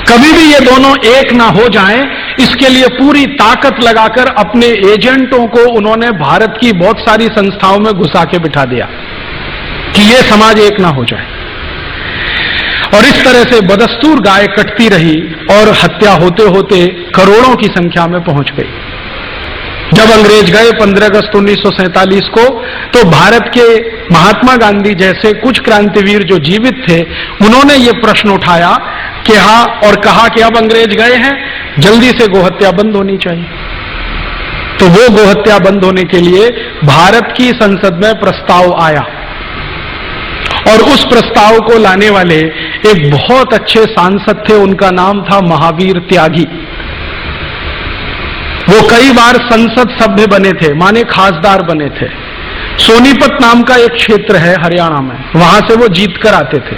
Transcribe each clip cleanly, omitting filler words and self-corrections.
कभी भी ये दोनों एक ना हो जाएं, इसके लिए पूरी ताकत लगाकर अपने एजेंटों को उन्होंने भारत की बहुत सारी संस्थाओं में घुसा के बिठा दिया कि ये समाज एक ना हो जाए। और इस तरह से बदस्तूर गाय कटती रही और हत्या होते होते करोड़ों की संख्या में पहुंच गई। जब अंग्रेज गए 15 अगस्त 1947 को, तो भारत के महात्मा गांधी जैसे कुछ क्रांतिवीर जो जीवित थे, उन्होंने ये प्रश्न उठाया कि हाँ, और कहा कि अब अंग्रेज गए हैं, जल्दी से गोहत्या बंद होनी चाहिए। तो वो गोहत्या बंद होने के लिए भारत की संसद में प्रस्ताव आया, और उस प्रस्ताव को लाने वाले एक बहुत अच्छे सांसद थे, उनका नाम था महावीर त्यागी। वो कई बार संसद सभ्य बने थे, माने खासदार बने थे। सोनीपत नाम का एक क्षेत्र है हरियाणा में, वहां से वो जीत कर आते थे,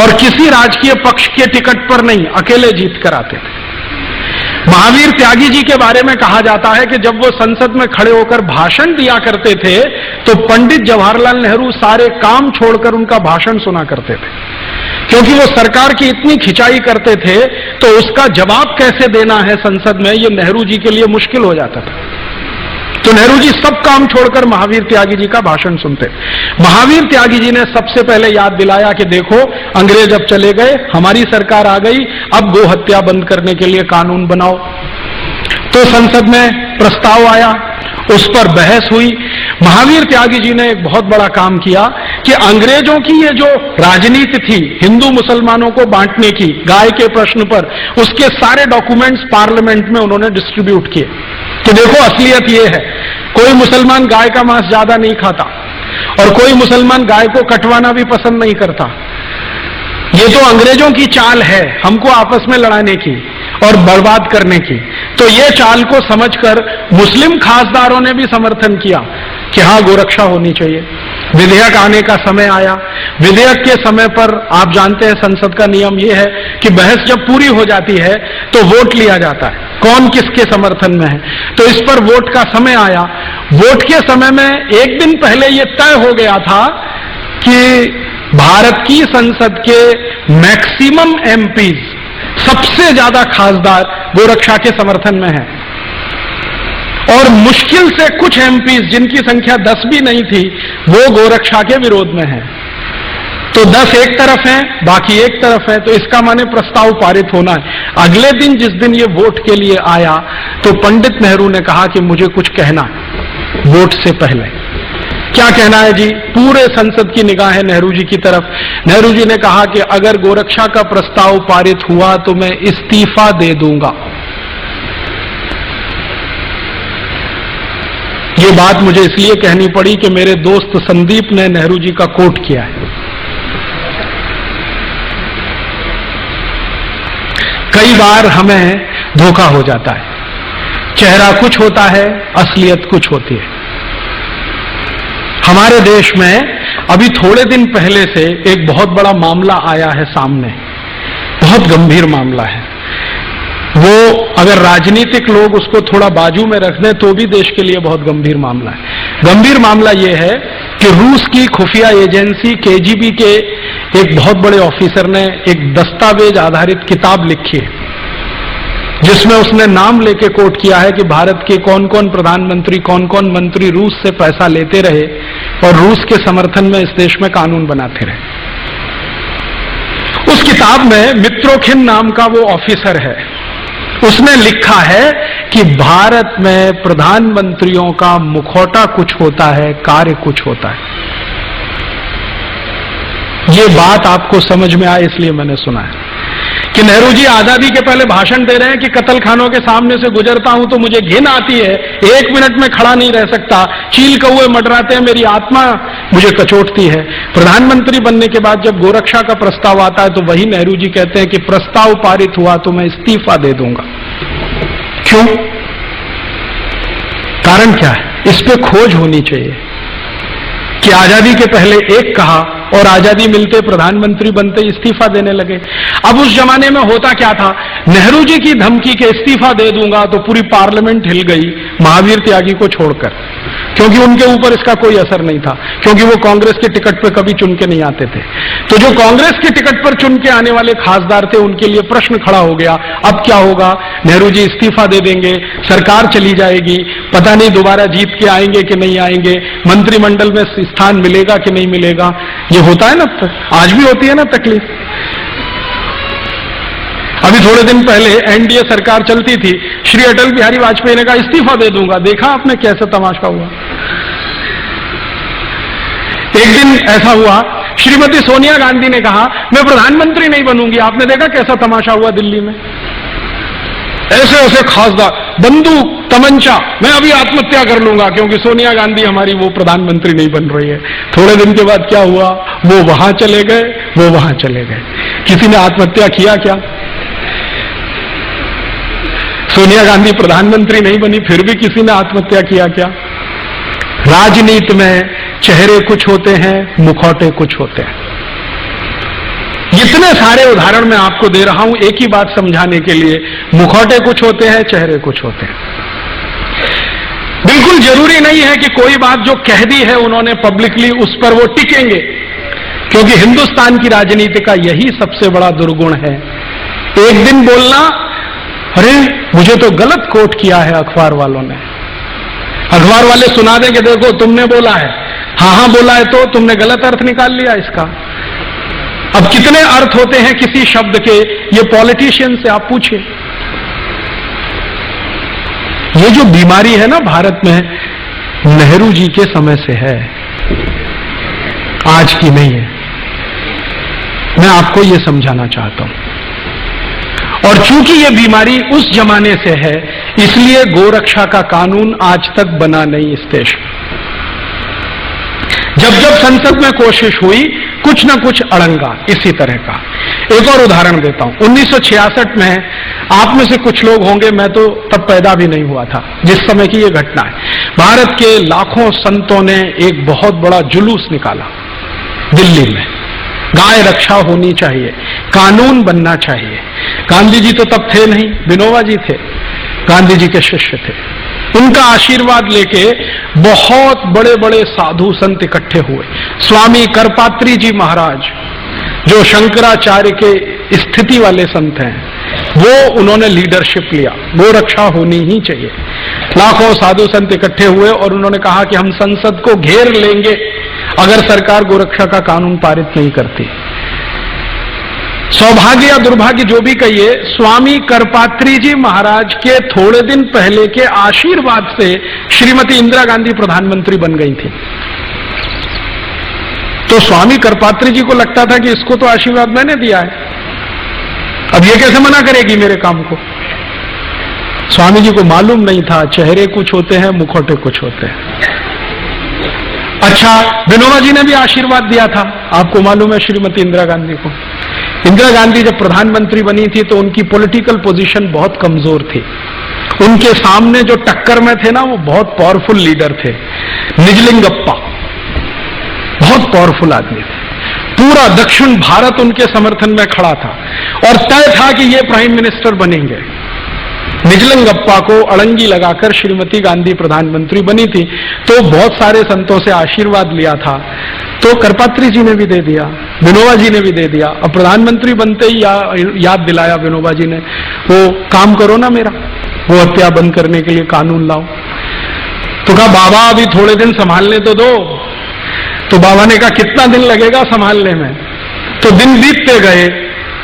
और किसी राजकीय पक्ष के टिकट पर नहीं, अकेले जीत कर आते थे। महावीर त्यागी जी के बारे में कहा जाता है कि जब वो संसद में खड़े होकर भाषण दिया करते थे, तो पंडित जवाहरलाल नेहरू सारे काम छोड़कर उनका भाषण सुना करते थे, क्योंकि वो सरकार की इतनी खिंचाई करते थे, तो उसका जवाब कैसे देना है संसद में, ये नेहरू जी के लिए मुश्किल हो जाता था। तो नेहरू जी सब काम छोड़कर महावीर त्यागी जी का भाषण सुनते। महावीर त्यागी जी ने सबसे पहले याद दिलाया कि देखो, अंग्रेज अब चले गए, हमारी सरकार आ गई, अब गोहत्या बंद करने के लिए कानून बनाओ। तो संसद में प्रस्ताव आया, उस पर बहस हुई। महावीर त्यागी जी ने एक बहुत बड़ा काम किया कि अंग्रेजों की ये जो राजनीति थी हिंदू मुसलमानों को बांटने की, गाय के प्रश्न पर, उसके सारे डॉक्यूमेंट्स पार्लियामेंट में उन्होंने डिस्ट्रीब्यूट किए कि देखो, असलियत ये है, कोई मुसलमान गाय का मांस ज्यादा नहीं खाता, और कोई मुसलमान गाय को कटवाना भी पसंद नहीं करता। ये तो अंग्रेजों की चाल है हमको आपस में लड़ाने की और बर्बाद करने की। तो ये चाल को समझकर मुस्लिम खासदारों ने भी समर्थन किया कि हाँ, गोरक्षा होनी चाहिए। विधेयक आने का समय आया। विधेयक के समय पर आप जानते हैं संसद का नियम यह है कि बहस जब पूरी हो जाती है तो वोट लिया जाता है, कौन किसके समर्थन में है। तो इस पर वोट का समय आया। वोट के समय में एक दिन पहले यह तय हो गया था कि भारत की संसद के मैक्सिमम एमपीज, सबसे ज्यादा खासदार गोरक्षा के समर्थन में हैं, और मुश्किल से कुछ एमपीज जिनकी संख्या 10 भी नहीं थी, वो गोरक्षा के विरोध में हैं। तो 10 एक तरफ हैं, बाकी एक तरफ है। तो इसका माने प्रस्ताव पारित होना है। अगले दिन जिस दिन ये वोट के लिए आया, तो पंडित नेहरू ने कहा कि मुझे कुछ कहना है वोट से पहले। क्या कहना है जी? पूरे संसद की निगाहें नेहरू जी की तरफ। नेहरू जी ने कहा कि अगर गोरक्षा का प्रस्ताव पारित हुआ तो मैं इस्तीफा दे दूंगा। ये बात मुझे इसलिए कहनी पड़ी कि मेरे दोस्त संदीप ने नेहरू जी का कोट किया है। कई बार हमें धोखा हो जाता है, चेहरा कुछ होता है, असलियत कुछ होती है। हमारे देश में अभी थोड़े दिन पहले से एक बहुत बड़ा मामला आया है सामने, बहुत गंभीर मामला है। वो अगर राजनीतिक लोग उसको थोड़ा बाजू में रख दें तो भी देश के लिए बहुत गंभीर मामला है। गंभीर मामला यह है कि रूस की खुफिया एजेंसी केजीबी के एक बहुत बड़े ऑफिसर ने एक दस्तावेज आधारित किताब लिखी है, जिसमें उसने नाम लेके कोट किया है कि भारत के कौन कौन प्रधानमंत्री, कौन कौन मंत्री रूस से पैसा लेते रहे और रूस के समर्थन में इस देश में कानून बनाते रहे। उस किताब में मित्रोखिन नाम का वो ऑफिसर है, उसने लिखा है कि भारत में प्रधानमंत्रियों का मुखौटा कुछ होता है, कार्य कुछ होता है। ये बात आपको समझ में आए इसलिए मैंने सुना है कि नेहरू जी आजादी के पहले भाषण दे रहे हैं कि कत्ल खानों के सामने से गुजरता हूं तो मुझे घिन आती है, 1 मिनट में खड़ा नहीं रह सकता, चील कौए मंडराते हैं, मेरी आत्मा मुझे कचोटती है। प्रधानमंत्री बनने के बाद जब गोरक्षा का प्रस्ताव आता है तो वही नेहरू जी कहते हैं कि प्रस्ताव पारित हुआ तो मैं इस्तीफा दे दूंगा। क्यों? कारण क्या है? इस पे खोज होनी चाहिए कि आजादी के पहले एक कहा और आजादी मिलते प्रधानमंत्री बनते इस्तीफा देने लगे। अब उस जमाने में होता क्या था, नेहरू जी की धमकी के इस्तीफा दे दूंगा तो पूरी पार्लियामेंट हिल गई महावीर त्यागी को छोड़कर। क्योंकि उनके ऊपर इसका कोई असर नहीं था, क्योंकि वो कांग्रेस के टिकट पर कभी चुन के नहीं आते थे। तो जो कांग्रेस के टिकट पर चुन के आने वाले खासदार थे, उनके लिए प्रश्न खड़ा हो गया, अब क्या होगा? नेहरू जी इस्तीफा दे देंगे, सरकार चली जाएगी, पता नहीं दोबारा जीत के आएंगे कि नहीं आएंगे, मंत्रिमंडल में स्थान मिलेगा कि नहीं मिलेगा। ये होता है ना, आज भी होती है ना तकलीफ। अभी थोड़े दिन पहले एनडीए सरकार चलती थी, श्री अटल बिहारी वाजपेयी ने कहा इस्तीफा दे दूंगा। देखा आपने कैसा तमाशा हुआ। एक दिन ऐसा हुआ, श्रीमती सोनिया गांधी ने कहा मैं प्रधानमंत्री नहीं बनूंगी। आपने देखा कैसा तमाशा हुआ दिल्ली में। ऐसे ऐसे खासदार, बंदूक तमंचा, मैं अभी आत्महत्या कर लूंगा क्योंकि सोनिया गांधी हमारी वो प्रधानमंत्री नहीं बन रही है। थोड़े दिन के बाद क्या हुआ? वो वहां चले गए, वो वहां चले गए। किसी ने आत्महत्या किया क्या? सोनिया गांधी प्रधानमंत्री नहीं बनी, फिर भी किसी ने आत्महत्या किया क्या? राजनीति में चेहरे कुछ होते हैं, मुखौटे कुछ होते हैं। इतने सारे उदाहरण मैं आपको दे रहा हूं एक ही बात समझाने के लिए, मुखौटे कुछ होते हैं, चेहरे कुछ होते हैं। बिल्कुल जरूरी नहीं है कि कोई बात जो कह दी है उन्होंने पब्लिकली उस पर वो टिकेंगे, क्योंकि हिंदुस्तान की राजनीति का यही सबसे बड़ा दुर्गुण है। एक दिन बोलना, अरे मुझे तो गलत कोट किया है अखबार वालों ने, अखबार वाले सुना दें कि देखो तुमने बोला है, हाँ बोला है तो तुमने गलत अर्थ निकाल लिया इसका। अब कितने अर्थ होते हैं किसी शब्द के, ये पॉलिटिशियन से आप पूछिए। ये जो बीमारी है ना भारत में, नेहरू जी के समय से है, आज की नहीं है। मैं आपको ये समझाना चाहता हूं। और चूंकि ये बीमारी उस जमाने से है, इसलिए गोरक्षा का कानून आज तक बना नहीं इस देश में। जब जब संसद में कोशिश हुई, कुछ ना कुछ अड़ंगा इसी तरह का। एक और उदाहरण देता हूं। 1966 में, आप में से कुछ लोग होंगे, मैं तो तब पैदा भी नहीं हुआ था जिस समय की यह घटना है। भारत के लाखों संतों ने एक बहुत बड़ा जुलूस निकाला दिल्ली में। गाय रक्षा होनी चाहिए, कानून बनना चाहिए। गांधी जी तो तब थे नहीं, विनोबा जी थे, गांधी जी के शिष्य थे। उनका आशीर्वाद लेके बहुत बड़े बड़े साधु संत इकट्ठे हुए। स्वामी करपात्री जी महाराज, जो शंकराचार्य के स्थिति वाले संत हैं, वो उन्होंने लीडरशिप लिया, गोरक्षा होनी ही चाहिए। लाखों साधु संत इकट्ठे हुए और उन्होंने कहा कि हम संसद को घेर लेंगे अगर सरकार गोरक्षा का कानून पारित नहीं करती। सौभाग्य या दुर्भाग्य जो भी कहिए, स्वामी करपात्री जी महाराज के थोड़े दिन पहले के आशीर्वाद से श्रीमती इंदिरा गांधी प्रधानमंत्री बन गई थी। तो स्वामी करपात्री जी को लगता था कि इसको तो आशीर्वाद मैंने दिया है, अब ये कैसे मना करेगी मेरे काम को। स्वामी जी को मालूम नहीं था, चेहरे कुछ होते हैं, मुखौटे कुछ होते हैं। अच्छा, विनोबा जी ने भी आशीर्वाद दिया था, आपको मालूम है, श्रीमती इंदिरा गांधी को। इंदिरा गांधी जब प्रधानमंत्री बनी थी तो उनकी पॉलिटिकल पोजीशन बहुत कमजोर थी। उनके सामने जो टक्कर में थे ना, वो बहुत पावरफुल लीडर थे, निजलिंगप्पा, बहुत पावरफुल आदमी थे। पूरा दक्षिण भारत उनके समर्थन में खड़ा था और तय था कि ये प्राइम मिनिस्टर बनेंगे। निजलिंगप्पा को अड़ंगी लगाकर श्रीमती गांधी प्रधानमंत्री बनी थी। तो बहुत सारे संतों से आशीर्वाद लिया था, तो करपात्री जी ने भी दे दिया, विनोबा जी ने भी दे दिया। अब प्रधानमंत्री बनते ही याद दिलाया विनोबा जी ने, वो काम करो ना मेरा, वो हत्या बंद करने के लिए कानून लाओ। तो कहा बाबा अभी थोड़े दिन संभालने तो दो। तो बाबा ने कहा कितना दिन लगेगा संभालने में। तो दिन बीतते गए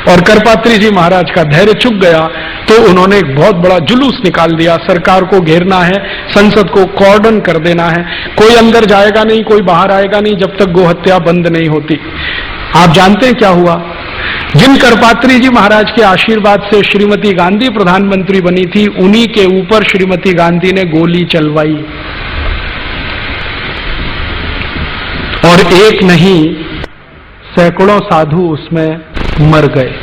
और करपात्री जी महाराज का धैर्य चुक गया, तो उन्होंने एक बहुत बड़ा जुलूस निकाल दिया। सरकार को घेरना है, संसद को कॉर्डन कर देना है, कोई अंदर जाएगा नहीं, कोई बाहर आएगा नहीं जब तक गोहत्या बंद नहीं होती। आप जानते हैं क्या हुआ? जिन करपात्री जी महाराज के आशीर्वाद से श्रीमती गांधी प्रधानमंत्री बनी थी, उन्हीं के ऊपर श्रीमती गांधी ने गोली चलवाई और एक नहीं सैकड़ों साधु उसमें मर गए।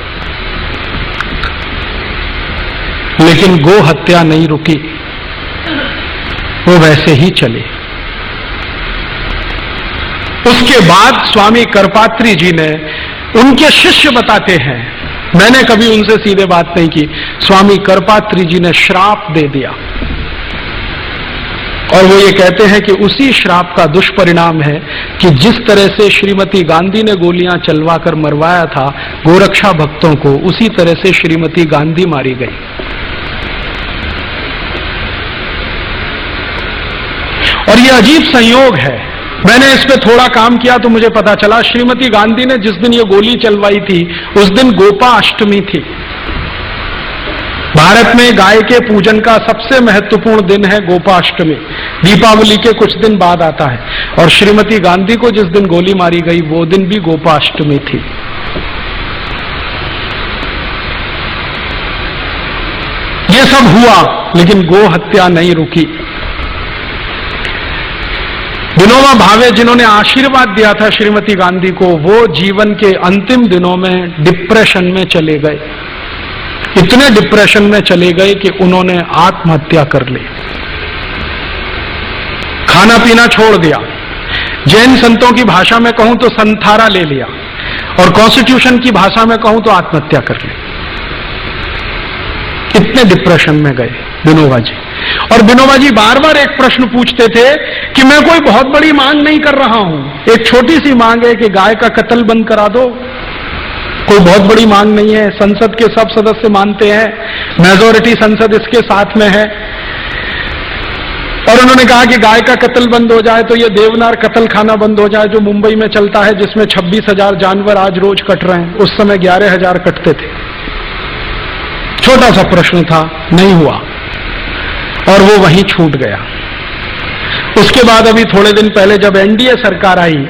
लेकिन गो हत्या नहीं रुकी, वो वैसे ही चली। उसके बाद स्वामी करपात्री जी ने, उनके शिष्य बताते हैं, मैंने कभी उनसे सीधे बात नहीं की, स्वामी करपात्री जी ने श्राप दे दिया और वो ये कहते हैं कि उसी श्राप का दुष्परिणाम है कि जिस तरह से श्रीमती गांधी ने गोलियां चलवाकर मरवाया था गोरक्षा भक्तों को, उसी तरह से श्रीमती गांधी मारी गई। और ये अजीब संयोग है, मैंने इस पे थोड़ा काम किया तो मुझे पता चला श्रीमती गांधी ने जिस दिन ये गोली चलवाई थी उस दिन गोपाष्टमी थी। भारत में गाय के पूजन का सबसे महत्वपूर्ण दिन है गोपाष्टमी, दीपावली के कुछ दिन बाद आता है। और श्रीमती गांधी को जिस दिन गोली मारी गई वो दिन भी गोपाष्टमी थी। ये सब हुआ लेकिन गो हत्या नहीं रुकी। विनोबा भावे जिन्होंने आशीर्वाद दिया था श्रीमती गांधी को, वो जीवन के अंतिम दिनों में डिप्रेशन में चले गए। इतने डिप्रेशन में चले गए कि उन्होंने आत्महत्या कर ली, खाना पीना छोड़ दिया, जैन संतों की भाषा में कहूं तो संथारा ले लिया, और कॉन्स्टिट्यूशन की भाषा में कहूं तो आत्महत्या कर ली। इतने डिप्रेशन में गए विनोबा जी। और विनोबा जी बार बार एक प्रश्न पूछते थे कि मैं कोई बहुत बड़ी मांग नहीं कर रहा हूं, एक छोटी सी मांग है कि गाय का कत्ल बंद करा दो, कोई बहुत बड़ी मांग नहीं है, संसद के सब सदस्य मानते हैं, मेजॉरिटी संसद इसके साथ में है। और उन्होंने कहा कि गाय का कत्ल बंद हो जाए तो ये देवनार कत्ल खाना बंद हो जाए जो मुंबई में चलता है, जिसमें 26,000 जानवर आज रोज कट रहे हैं, उस समय 11,000 कटते थे। छोटा सा प्रश्न था, नहीं हुआ और वो वहीं छूट गया। उसके बाद अभी थोड़े दिन पहले जब एनडीए सरकार आई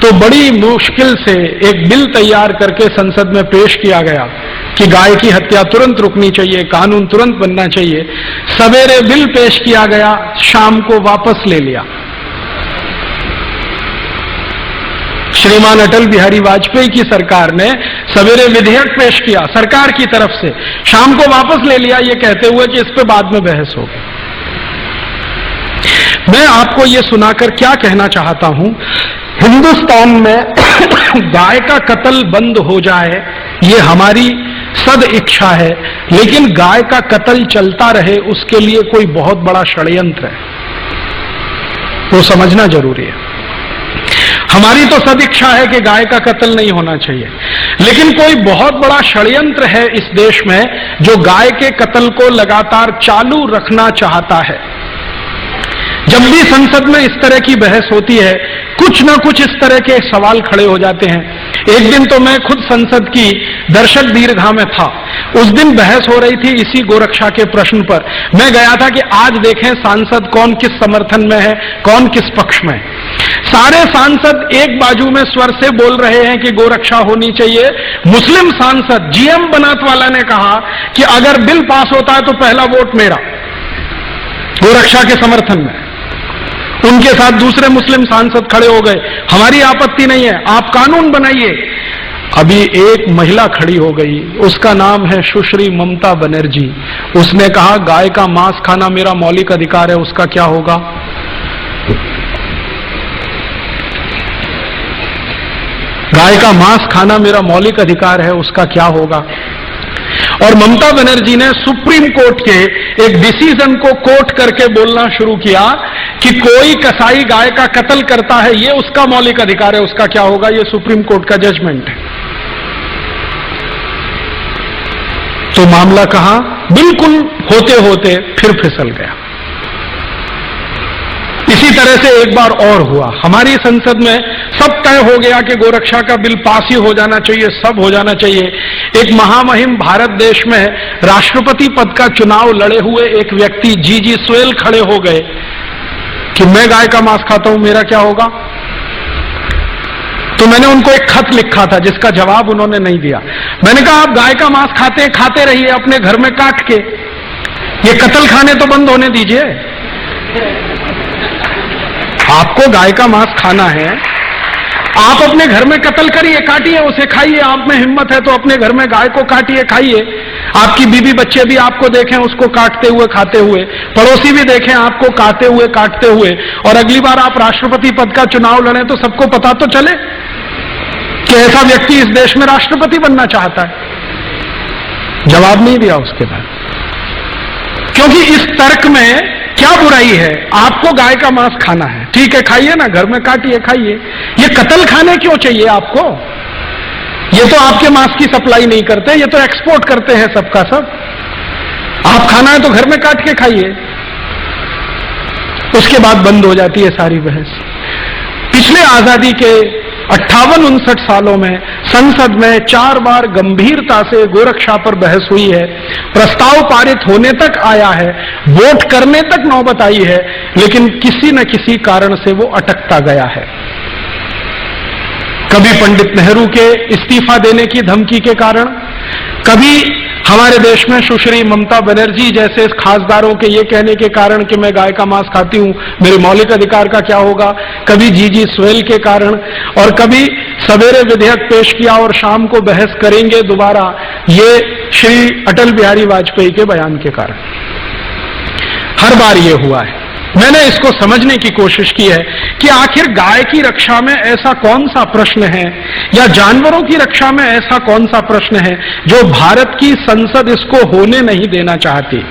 तो बड़ी मुश्किल से एक बिल तैयार करके संसद में पेश किया गया कि गाय की हत्या तुरंत रुकनी चाहिए, कानून तुरंत बनना चाहिए। सवेरे बिल पेश किया गया, शाम को वापस ले लिया। श्रीमान अटल बिहारी वाजपेयी की सरकार ने सवेरे विधेयक पेश किया सरकार की तरफ से, शाम को वापस ले लिया, ये कहते हुए कि इस पे बाद में बहस होगी। मैं आपको ये सुनाकर क्या कहना चाहता हूं, हिंदुस्तान में गाय का कत्ल बंद हो जाए ये हमारी सद इच्छा है, लेकिन गाय का कत्ल चलता रहे उसके लिए कोई बहुत बड़ा षड्यंत्र है, वो समझना जरूरी है। हमारी तो सद इच्छा है कि गाय का कत्ल नहीं होना चाहिए, लेकिन कोई बहुत बड़ा षड्यंत्र है इस देश में जो गाय के कत्ल को लगातार चालू रखना चाहता है। जब भी संसद में इस तरह की बहस होती है कुछ ना कुछ इस तरह के सवाल खड़े हो जाते हैं। एक दिन तो मैं खुद संसद की दर्शक दीर्घा में था, उस दिन बहस हो रही थी इसी गोरक्षा के प्रश्न पर। मैं गया था कि आज देखें सांसद कौन किस समर्थन में है, कौन किस पक्ष में। सारे सांसद एक बाजू में स्वर से बोल रहे हैं कि गोरक्षा होनी चाहिए। मुस्लिम सांसद जीएम बनात वाला ने कहा कि अगर बिल पास होता है तो पहला वोट मेरा, गोरक्षा के समर्थन में। उनके साथ दूसरे मुस्लिम सांसद खड़े हो गए, हमारी आपत्ति नहीं है, आप कानून बनाइए। अभी एक महिला खड़ी हो गई, उसका नाम है सुश्री ममता बनर्जी। उसने कहा गाय का मांस खाना मेरा मौलिक अधिकार है, उसका क्या होगा? गाय का मांस खाना मेरा मौलिक अधिकार है, उसका क्या होगा? और ममता बनर्जी ने सुप्रीम कोर्ट के एक डिसीजन को कोट करके बोलना शुरू किया कि कोई कसाई गाय का कत्ल करता है ये उसका मौलिक अधिकार है, उसका क्या होगा? ये सुप्रीम कोर्ट का जजमेंट है। तो मामला कहां बिल्कुल होते होते फिर फिसल गया। इसी तरह से एक बार और हुआ, हमारी संसद में सब तय हो गया कि गोरक्षा का बिल पास ही हो जाना चाहिए, सब हो जाना चाहिए। एक महामहिम भारत देश में राष्ट्रपति पद का चुनाव लड़े हुए एक व्यक्ति जीजी स्वेल खड़े हो गए कि मैं गाय का मांस खाता हूं, मेरा क्या होगा? तो मैंने उनको एक खत लिखा था जिसका जवाब उन्होंने नहीं दिया। मैंने कहा आप गाय का मांस खाते रहिए अपने घर में काट के, ये कत्ल खाने तो बंद होने दीजिए। आपको गाय का मांस खाना है, आप अपने घर में कत्ल करिए, काटिए, उसे खाइए। आप में हिम्मत है तो अपने घर में गाय को काटिए, खाइए। आपकी बीवी बच्चे भी आपको देखें उसको काटते हुए, खाते हुए, पड़ोसी भी देखें आपको काटते हुए, और अगली बार आप राष्ट्रपति पद का चुनाव लड़ें तो सबको पता तो चले कि ऐसा व्यक्ति इस देश में राष्ट्रपति बनना चाहता है। जवाब नहीं दिया उसके बाद, क्योंकि इस तर्क में क्या बुराई है? आपको गाय का मांस खाना है, ठीक है, खाइए ना, घर में काटिए खाइए। ये कत्ल खाने क्यों चाहिए आपको? ये तो आपके मांस की सप्लाई नहीं करते, ये तो एक्सपोर्ट करते हैं सबका सब। आप खाना है तो घर में काट के खाइए। उसके बाद बंद हो जाती है सारी बहस। पिछले आजादी के 58-59 सालों में संसद में 4 बार गंभीरता से गोरक्षा पर बहस हुई है, प्रस्ताव पारित होने तक आया है, वोट करने तक नौबत आई है, लेकिन किसी न किसी कारण से वो अटकता गया है। कभी पंडित नेहरू के इस्तीफा देने की धमकी के कारण, कभी हमारे देश में सुश्री ममता बनर्जी जैसे खासदारों के ये कहने के कारण कि मैं गाय का मांस खाती हूं, मेरे मौलिक अधिकार का क्या होगा, कभी जीजी स्वेल के कारण, और कभी सवेरे विधेयक पेश किया और शाम को बहस करेंगे दोबारा, ये श्री अटल बिहारी वाजपेयी के बयान के कारण। हर बार ये हुआ है। मैंने इसको समझने की कोशिश की है कि आखिर गाय की रक्षा में ऐसा कौन सा प्रश्न है, या जानवरों की रक्षा में ऐसा कौन सा प्रश्न है जो भारत की संसद इसको होने नहीं देना चाहती।